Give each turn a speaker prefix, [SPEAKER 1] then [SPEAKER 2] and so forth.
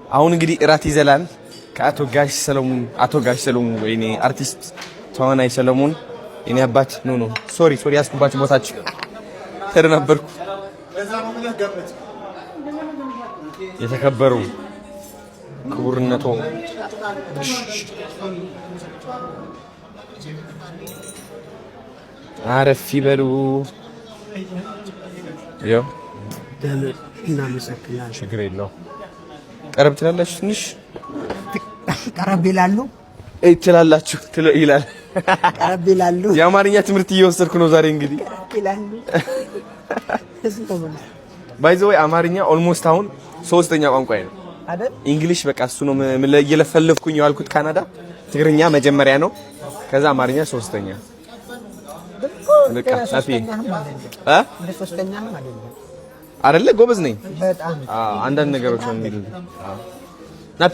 [SPEAKER 1] አሁን እንግዲህ እራት ይዘላል ከአቶ ጋሽ ሰለሞን ወይኔ አርቲስት ተዋናይ ሰለሞን እኔ አባት ኖ ሶሪ ያስኩባችሁ ቦታችሁ ተደናበርኩ። የተከበሩ ክቡርነቶ አረፍ ይበሉ። ያው እናመሰግናለን። ችግር የለውም። ቀረብ ትላላችሁ ትንሽ
[SPEAKER 2] ቀረብ ይላሉ
[SPEAKER 1] ትላላችሁ ይላል።
[SPEAKER 2] ቀረብ ይላሉ።
[SPEAKER 1] የአማርኛ ትምህርት እየወሰድኩ ነው ዛሬ እንግዲህ
[SPEAKER 2] ይላሉ።
[SPEAKER 1] ባይ ዘ ወይ አማርኛ ኦልሞስት አሁን ሶስተኛ ቋንቋዬ ነው አይደል? እንግሊሽ በቃ እሱ ነው እየለፈለፍኩኝ ያልኩት ካናዳ። ትግርኛ መጀመሪያ ነው፣ ከዛ አማርኛ ሶስተኛ። በቃ ሳፊ
[SPEAKER 2] ሶስተኛ
[SPEAKER 1] አይደለ? ጎበዝ ነኝ
[SPEAKER 2] በጣም
[SPEAKER 1] አንዳንድ ነገሮች ነው የሚሉት ናፒ